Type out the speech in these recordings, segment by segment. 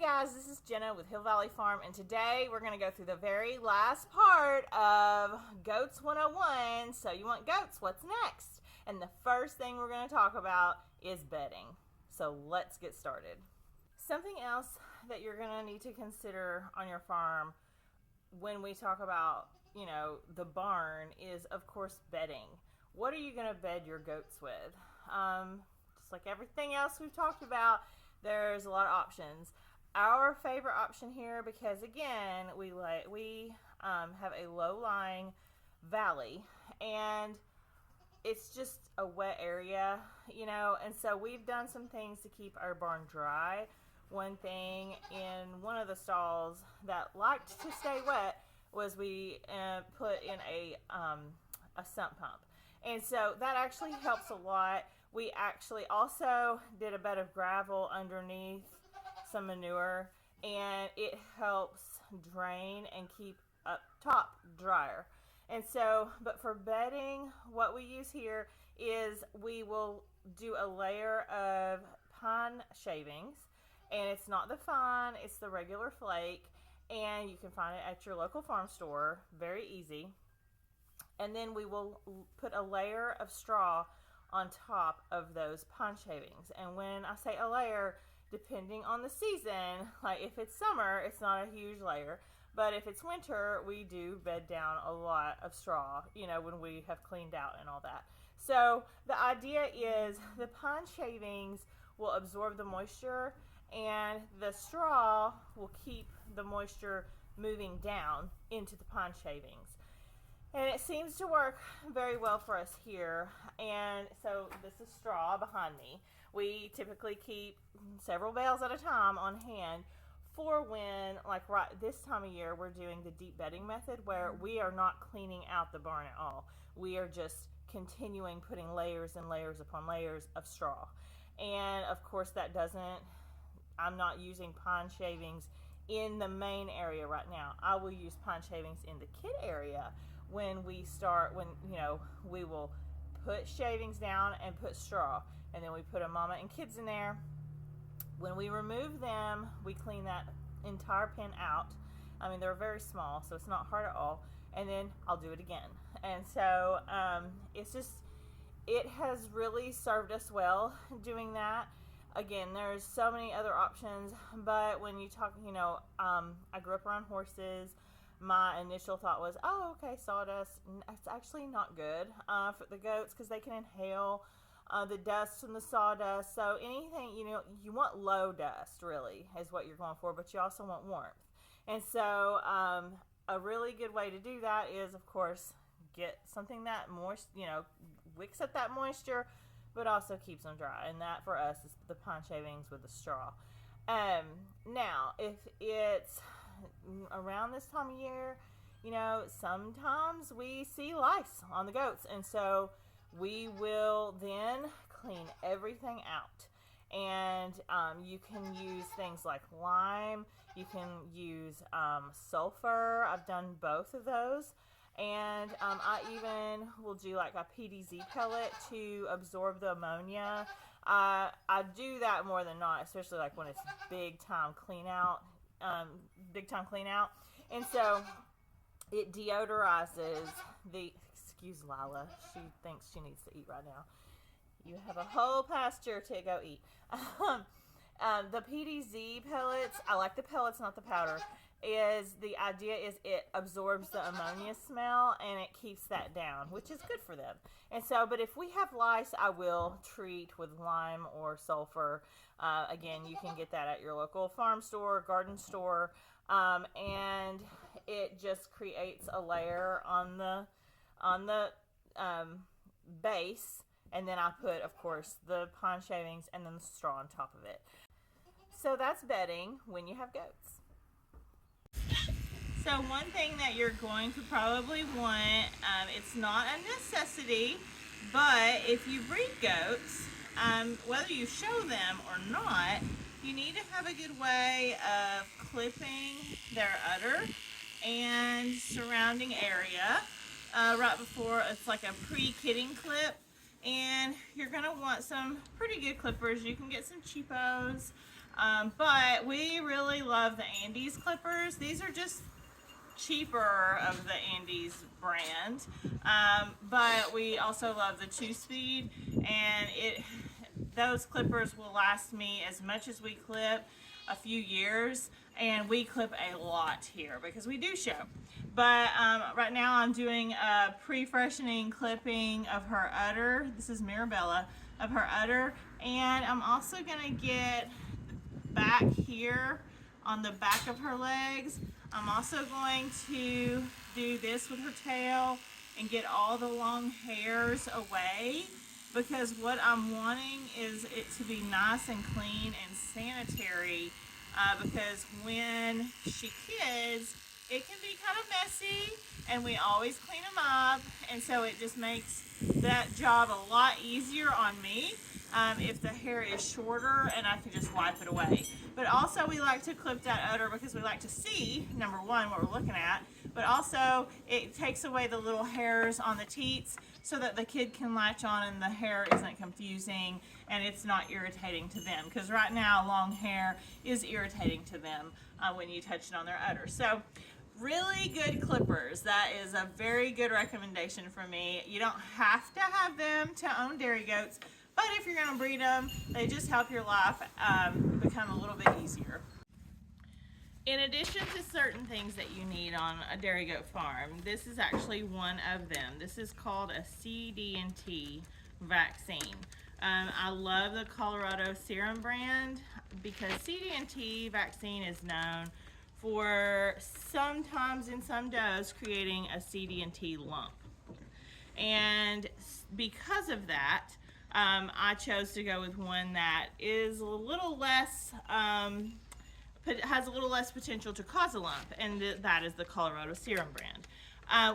guys, this is Jenna with Hill Valley Farm, and today we're going to go through the very last part of Goats 101. So you want goats, what's next? And the first thing we're going to talk about is bedding. So let's get started. Something else that you're going to need to consider on your farm when we talk about, the barn is, of course, bedding. What are you going to bed your goats with? Just like everything else we've talked about, there's a lot of options. Our favorite option here, because again, we have a low-lying valley, and it's just a wet area, and so we've done some things to keep our barn dry. One thing in one of the stalls that liked to stay wet was we put in a sump pump, and so that actually helps a lot. We actually also did a bed of gravel underneath some manure, and it helps drain and keep up top drier. And so, but for bedding, what we use here is we will do a layer of pine shavings, and it's not the fine, it's the regular flake, and you can find it at your local farm store, very easy. And then we will put a layer of straw on top of those pine shavings. And when I say a layer, depending on the season, like if it's summer, it's not a huge layer, but if it's winter, we do bed down a lot of straw, when we have cleaned out and all that. So the idea is the pine shavings will absorb the moisture, and the straw will keep the moisture moving down into the pine shavings. And it seems to work very well for us here. And so this is straw behind me. We typically keep several bales at a time on hand for when, like right this time of year, we're doing the deep bedding method where we are not cleaning out the barn at all. We are just continuing putting layers and layers upon layers of straw. And of course I'm not using pine shavings in the main area right now. I will use pine shavings in the kid area when we will put shavings down and put straw, and then we put a mama and kids in there. When we remove them, we clean that entire pen out. I mean, they're very small, so it's not hard at all. And then I'll do it again. And so it has really served us well doing that. Again, there's so many other options, but when you talk, I grew up around horses. My initial thought was, oh, okay, sawdust. It's actually not good for the goats because they can inhale the dust from the sawdust. So anything, you want low dust really is what you're going for, but you also want warmth. And so a really good way to do that is, of course, get something that moist, wicks up that moisture, but also keeps them dry. And that for us is the pine shavings with the straw. Now, if it's around this time of year, sometimes we see lice on the goats, and so we will then clean everything out. And you can use things like lime, you can use sulfur. I've done both of those, and I even will do like a PDZ pellet to absorb the ammonia. I do that more than not, especially like when it's big time clean out. And so it deodorizes excuse Lila, she thinks she needs to eat right now. You have a whole pasture to go eat. The PDZ pellets, I like the pellets, not the powder, the idea is it absorbs the ammonia smell and it keeps that down, which is good for them. And so, but if we have lice, I will treat with lime or sulfur. Again, you can get that at your local farm store, garden store, and it just creates a layer on the base, and then I put, of course, the pine shavings and then the straw on top of it. So that's bedding when you have goats. So one thing that you're going to probably want, it's not a necessity, but if you breed goats, whether you show them or not, you need to have a good way of clipping their udder and surrounding area right before. It's like a pre-kidding clip, and you're going to want some pretty good clippers. You can get some cheapos. But we really love the Andes clippers. These are just cheaper of the Andes brand, but we also love the 2-speed, and those clippers will last me as much as we clip, a few years, and we clip a lot here because we do show. But right now I'm doing a pre-freshening clipping of her udder. This is Mirabella, of her udder, and I'm also gonna get back here on the back of her legs. I'm also going to do this with her tail and get all the long hairs away, because what I'm wanting is it to be nice and clean and sanitary, because when she kids, it can be kind of messy, and we always clean them up, and so it just makes that job a lot easier on me if the hair is shorter and I can just wipe it away. But also we like to clip that udder because we like to see, number one, what we're looking at, but also it takes away the little hairs on the teats so that the kid can latch on and the hair isn't confusing and it's not irritating to them, because right now long hair is irritating to them when you touch it on their udder. So really good clippers. That is a very good recommendation for me. You don't have to have them to own dairy goats, but if you're going to breed them, they just help your life become a little bit easier. In addition to certain things that you need on a dairy goat farm, this is actually one of them. This is called a CD&T vaccine. I love the Colorado Serum brand because CD&T vaccine is known for sometimes in some does creating a CD&T lump. And because of that, I chose to go with one that is a little less, has a little less potential to cause a lump, and that is the Colorado Serum brand.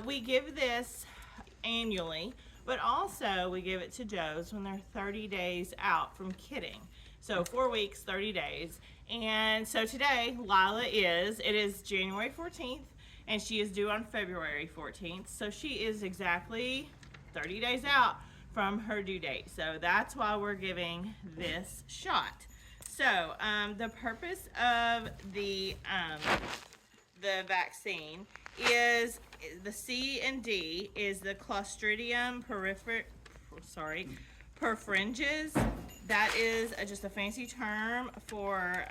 We give this annually, but also we give it to does when they're 30 days out from kidding. So 4 weeks, 30 days. And so today, it is January 14th, and she is due on February 14th. So she is exactly 30 days out from her due date. So that's why we're giving this shot. So the purpose of the vaccine is the C and D is the Clostridium perfringens. That is just a fancy term for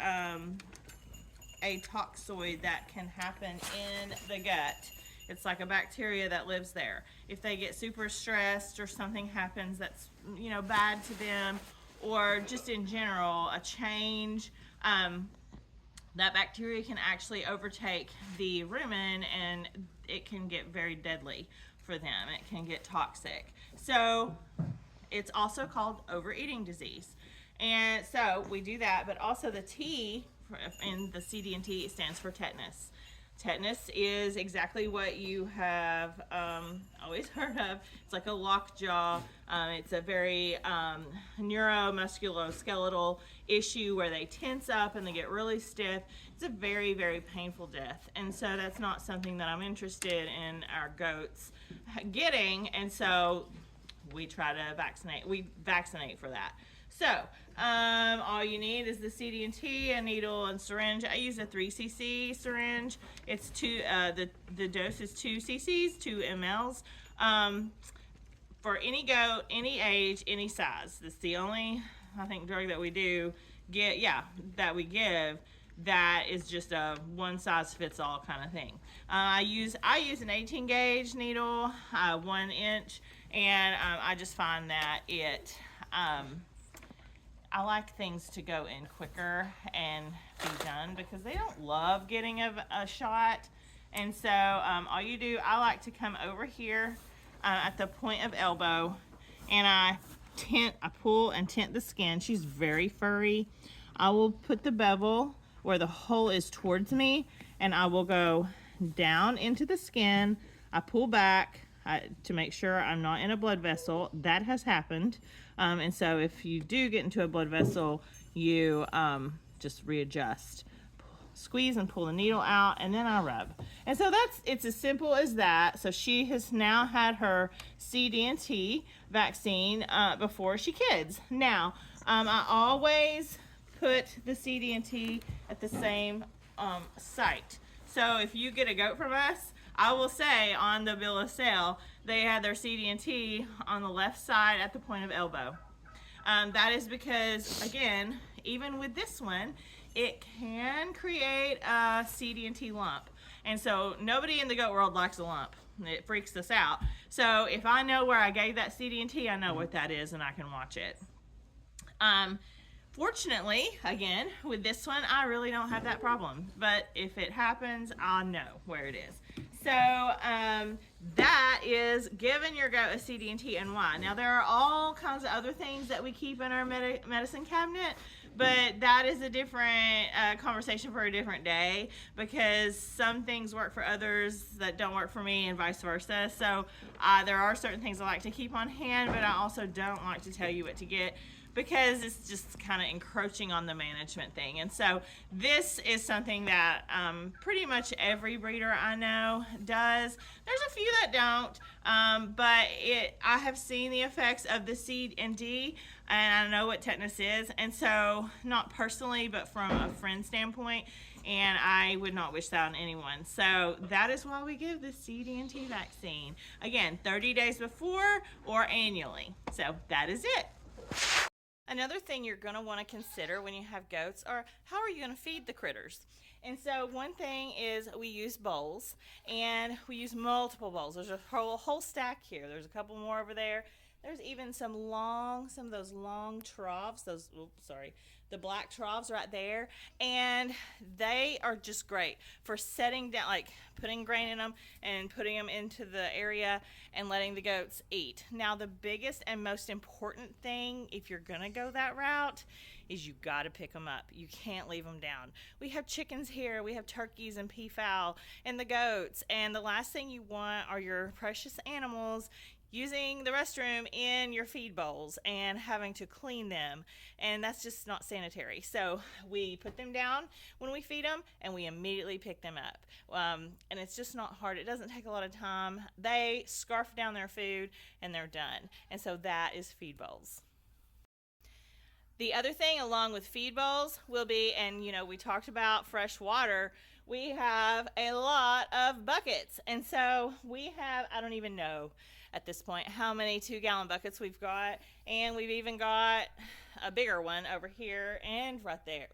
a toxoid that can happen in the gut. It's like a bacteria that lives there. If they get super stressed or something happens that's bad to them, or just in general a change, that bacteria can actually overtake the rumen and it can get very deadly for them. It can get toxic. So it's also called overeating disease. And so we do that, but also the T in the CD&T stands for tetanus. Tetanus is exactly what you have always heard of. It's like a lockjaw. It's a very neuromusculoskeletal issue where they tense up and they get really stiff. It's a very, very painful death. And so that's not something that I'm interested in our goats getting. And so we try to vaccinate. We vaccinate for that. So all you need is the CD&T, a needle, and syringe. I use a 3cc syringe. It's the dose is 2 cc's, 2 mLs. For any goat, any age, any size. That's the only, I think, drug that we do that we give that is just a one size fits all kind of thing. I use an 18 gauge needle, 1 inch, and I just find that it I like things to go in quicker and be done because they don't love getting a shot. And so all you do, I like to come over here at the point of elbow, and I pull and tint the skin. She's very furry. I will put the bevel where the hole is towards me, and I will go down into the skin. I pull back to make sure I'm not in a blood vessel. That has happened. And so if you do get into a blood vessel, you just readjust. Squeeze and pull the needle out, and then I rub. And so it's as simple as that. So she has now had her CD&T vaccine before she kids. Now, I always put the CD&T at the same site. So if you get a goat from us, I will say on the bill of sale, they had their CD&T on the left side at the point of elbow. That is because, again, even with this one, it can create a CD&T lump. And so nobody in the goat world likes a lump. It freaks us out. So if I know where I gave that CD&T, I know what that is and I can watch it. Fortunately, again, with this one, I really don't have that problem. But if it happens, I'll know where it is. So that is giving your goat a CD&T and why. Now, there are all kinds of other things that we keep in our medicine cabinet, but that is a different conversation for a different day, because some things work for others that don't work for me and vice versa. So there are certain things I like to keep on hand, but I also don't like to tell you what to get, because it's just kind of encroaching on the management thing. And so this is something that pretty much every breeder I know does. There's a few that don't, but I have seen the effects of the CD&D, and I know what tetanus is. And so, not personally, but from a friend standpoint, and I would not wish that on anyone. So that is why we give the CD&T vaccine. Again, 30 days before or annually. So that is it. Another thing you're going to want to consider when you have goats are, how are you going to feed the critters? And so one thing is we use bowls, and we use multiple bowls. There's a whole stack here. There's a couple more over there. There's even some of those long troughs, the black troughs right there, and they are just great for setting down, like putting grain in them and putting them into the area and letting the goats eat. Now, the biggest and most important thing, if you're gonna go that route, is you gotta pick them up. You can't leave them down. We have chickens here, we have turkeys and peafowl and the goats, and the last thing you want are your precious animals using the restroom in your feed bowls and having to clean them, and that's just not sanitary. So we put them down when we feed them, and we immediately pick them up, and it's just not hard. It doesn't take a lot of time. They scarf down their food and they're done. And so that is feed bowls. The other thing along with feed bowls will be, and we talked about fresh water, we have a lot of buckets. And so we have, I don't even know at this point how many 2-gallon buckets we've got, and we've even got a bigger one over here and right there.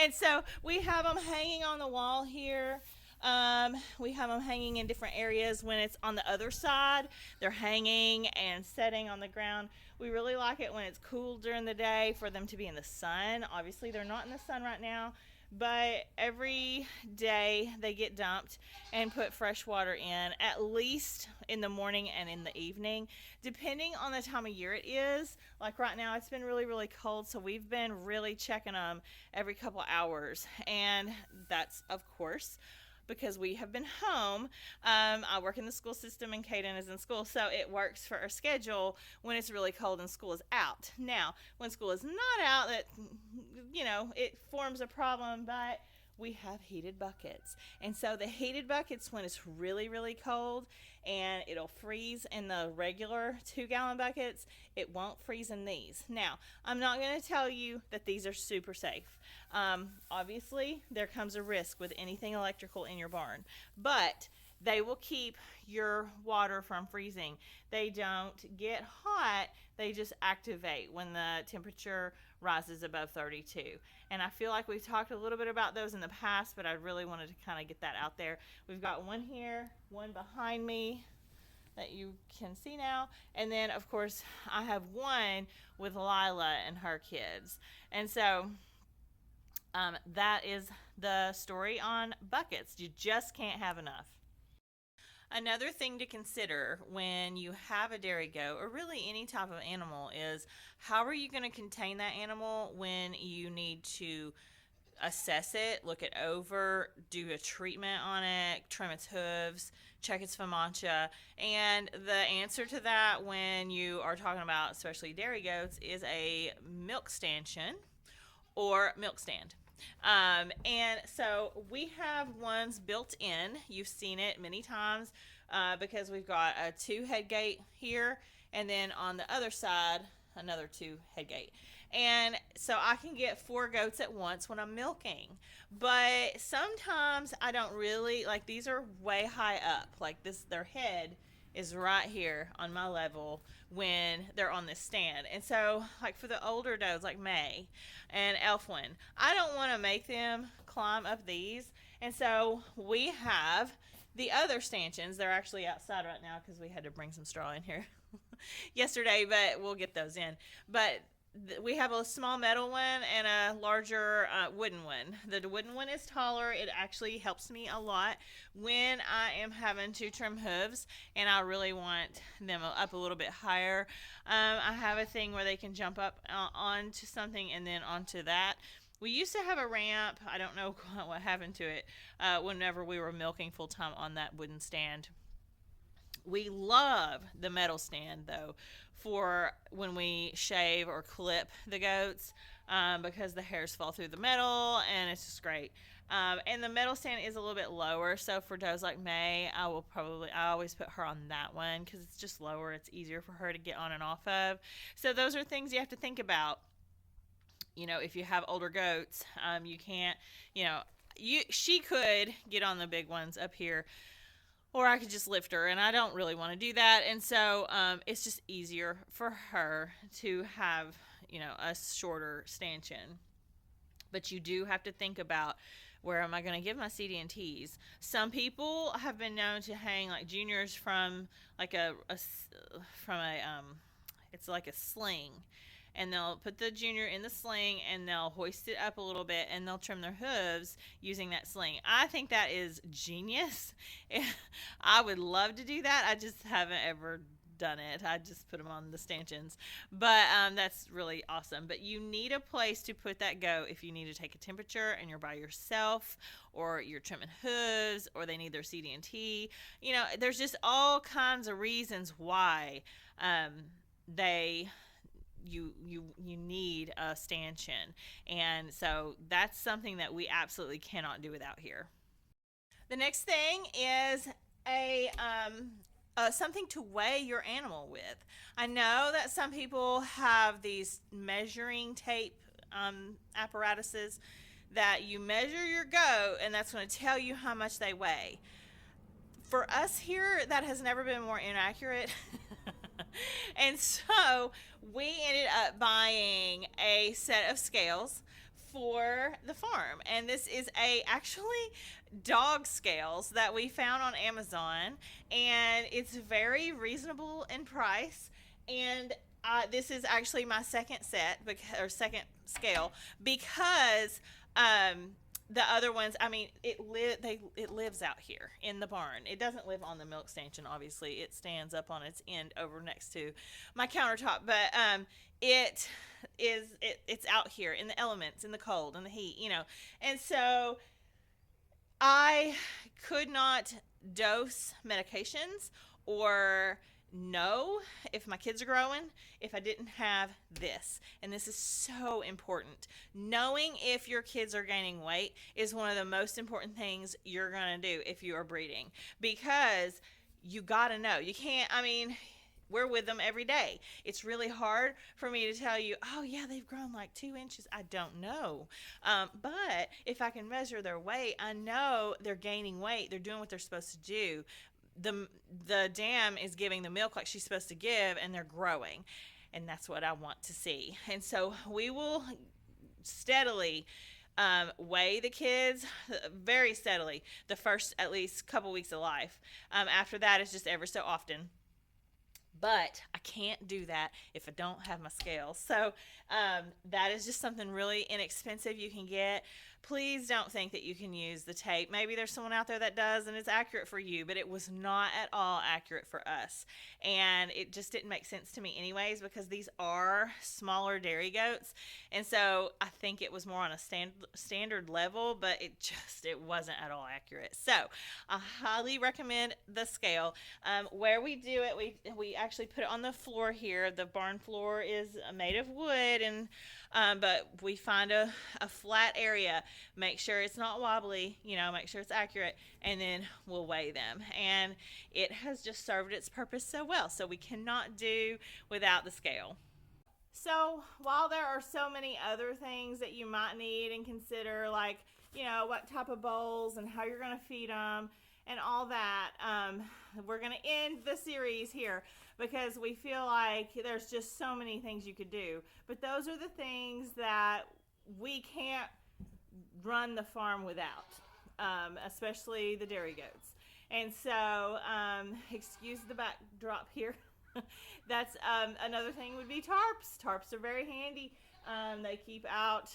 And so we have them hanging on the wall here. We have them hanging in different areas. When it's on the other side, they're hanging and setting on the ground. We really like it when it's cool during the day for them to be in the sun. Obviously, they're not in the sun right now, but every day they get dumped and put fresh water in, at least in the morning and in the evening, depending on the time of year it is. Like right now, it's been really, really cold, so we've been really checking them every couple hours, and that's, of course, because we have been home. I work in the school system and Kaden is in school, so it works for our schedule when it's really cold and school is out. Now, when school is not out, it forms a problem, but we have heated buckets. And so the heated buckets, when it's really, really cold and it'll freeze in the regular 2-gallon buckets, it won't freeze in these. Now, I'm not going to tell you that these are super safe. Obviously, there comes a risk with anything electrical in your barn, but they will keep your water from freezing. They don't get hot, they just activate when the temperature rises above 32. And I feel like we've talked a little bit about those in the past, but I really wanted to kind of get that out there. We've got one here, one behind me that you can see now, and then of course I have one with Lila and her kids. And so that is the story on buckets. You just can't have enough. Another thing to consider when you have a dairy goat, or really any type of animal, is how are you going to contain that animal when you need to assess it, look it over, do a treatment on it, trim its hooves, check its FEMACHA. And the answer to that when you are talking about especially dairy goats is a milk stanchion or milk stand. And so we have ones built in. You've seen it many times because we've got a 2 head gate here, and then on the other side another 2 head gate. And so I can get 4 goats at once when I'm milking. But sometimes I don't really, like, these are way high up. Like this, their head is right here on my level when they're on this stand. And so, like for the older does, like May and Elfwin, I don't want to make them climb up these. And so we have the other stanchions. They're actually outside right now because we had to bring some straw in here yesterday, but we'll get those in. But we have a small metal one and a larger wooden one. The wooden one is taller. It actually helps me a lot when I am having to trim hooves and I really want them up a little bit higher. I have a thing where they can jump up onto something and then onto that. We used to have a ramp. I don't know what happened to it whenever we were milking full time on that wooden stand. We love the metal stand though for when we shave or clip the goats because the hairs fall through the metal and it's just great. And the metal stand is a little bit lower, so for does like May, I always put her on that one because it's just lower. It's easier for her to get on and off of. So those are things you have to think about. You know, if you have older goats, you can't, she could get on the big ones up here, or I could just lift her, and I don't really want to do that. And so it's just easier for her to have, a shorter stanchion. But you do have to think about, where am I going to give my CD&Ts? Some people have been known to hang like juniors from like it's like a sling, and they'll put the junior in the sling and they'll hoist it up a little bit and they'll trim their hooves using that sling. I think that is genius. I would love to do that. I just haven't ever done it. I just put them on the stanchions. But that's really awesome. But you need a place to put that goat if you need to take a temperature and you're by yourself, or you're trimming hooves, or they need their CD&T. There's just all kinds of reasons why you need a stanchion, and so that's something that we absolutely cannot do without here. The next thing is a something to weigh your animal with. I know that some people have these measuring tape apparatuses that you measure your goat, and that's going to tell you how much they weigh. For us here, that has never been more inaccurate. And so we ended up buying a set of scales for the farm, and this is actually dog scales that we found on Amazon, and it's very reasonable in price. And this is actually my second second scale, because the other ones, I mean, it lives out here in the barn. It doesn't live on the milk stanchion, obviously. It stands up on its end over next to my countertop. But it's out here in the elements, in the cold, in the heat, And so I could not dose medications or know if my kids are growing if I didn't have this. And this is so important. Knowing if your kids are gaining weight is one of the most important things you're going to do if you are breeding, because you got to know. You can't, we're with them every day. It's really hard for me to tell you, oh yeah, they've grown like 2 inches. I don't know. But if I can measure their weight, I know they're gaining weight. They're doing what they're supposed to do. The dam is giving the milk like she's supposed to give, and they're growing, and that's what I want to see. And so we will steadily weigh the kids, very steadily, the first at least couple weeks of life. After that, it's just ever so often. But I can't do that if I don't have my scales. So that is just something really inexpensive you can get. Please don't think that you can use the tape. Maybe there's someone out there that does and it's accurate for you, but it was not at all accurate for us. And it just didn't make sense to me anyways, because these are smaller dairy goats. And so I think it was more on a standard level, but it wasn't at all accurate. So I highly recommend the scale. Where we do it, we actually put it on the floor here. The barn floor is made of wood, and but we find a flat area. Make sure it's not wobbly, make sure it's accurate, and then we'll weigh them. And it has just served its purpose so well. So we cannot do without the scale. So while there are so many other things that you might need and consider, like, what type of bowls and how you're going to feed them and all that, we're going to end the series here because we feel like there's just so many things you could do. But those are the things that we can't run the farm without, especially the dairy goats. And so, excuse the backdrop here. That's another thing would be tarps. Tarps are very handy. They keep out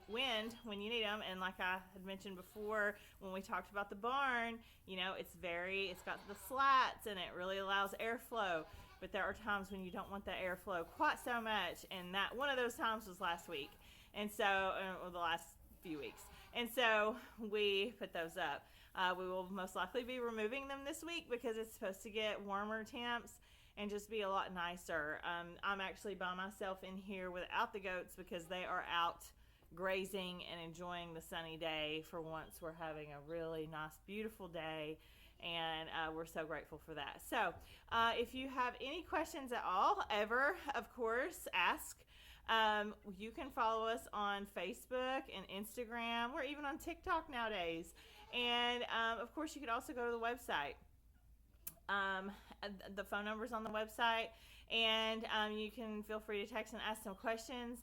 wind when you need them. And like I had mentioned before, when we talked about the barn, it's got the slats and it really allows airflow. But there are times when you don't want the airflow quite so much. And that one of those times was last week. And so, or the last few weeks. And so we put those up. We will most likely be removing them this week because it's supposed to get warmer temps and just be a lot nicer. I'm actually by myself in here without the goats because they are out grazing and enjoying the sunny day. For once, we're having a really nice, beautiful day, and we're so grateful for that. So if you have any questions at all, ever, of course, ask. You can follow us on Facebook and Instagram. We're even on TikTok nowadays. And, of course, you could also go to the website. The phone number's on the website. And you can feel free to text and ask some questions.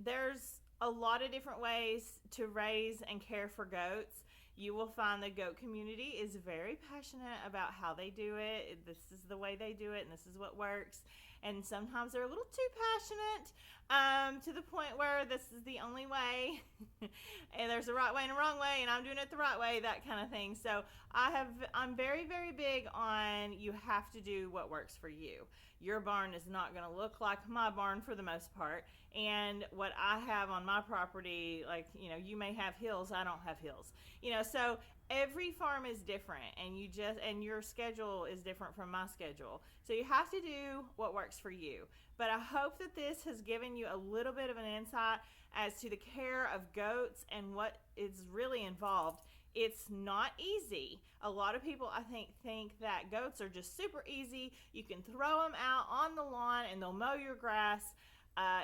There's a lot of different ways to raise and care for goats. You will find the goat community is very passionate about how they do it. This is the way they do it, and this is what works. And sometimes they're a little too passionate to the point where this is the only way, and there's a right way and a wrong way, and I'm doing it the right way, that kind of thing. So I'm very, very big on you have to do what works for you. Your barn is not going to look like my barn for the most part. And what I have on my property, like, you may have hills, I don't have hills. So every farm is different, and your schedule is different from my schedule. So you have to do what works for you. But I hope that this has given you a little bit of an insight as to the care of goats and what is really involved. It's not easy. A lot of people, I think that goats are just super easy. You can throw them out on the lawn and they'll mow your grass.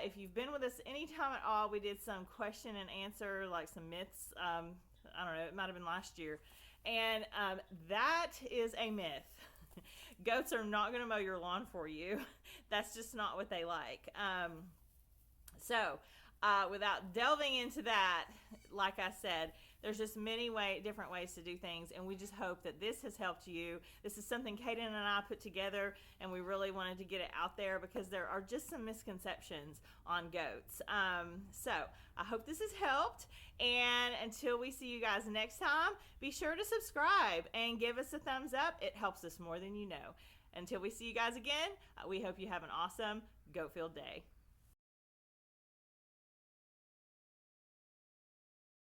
If you've been with us any time at all, we did some question and answer, like some myths. I don't know, it might have been last year. And that is a myth. Goats are not going to mow your lawn for you. That's just not what they like. So without delving into that, like I said, there's just many different ways to do things, and we just hope that this has helped you. This is something Kaden and I put together, and we really wanted to get it out there because there are just some misconceptions on goats. So I hope this has helped, and until we see you guys next time, be sure to subscribe and give us a thumbs up. It helps us more than you know. Until we see you guys again, we hope you have an awesome goat field day.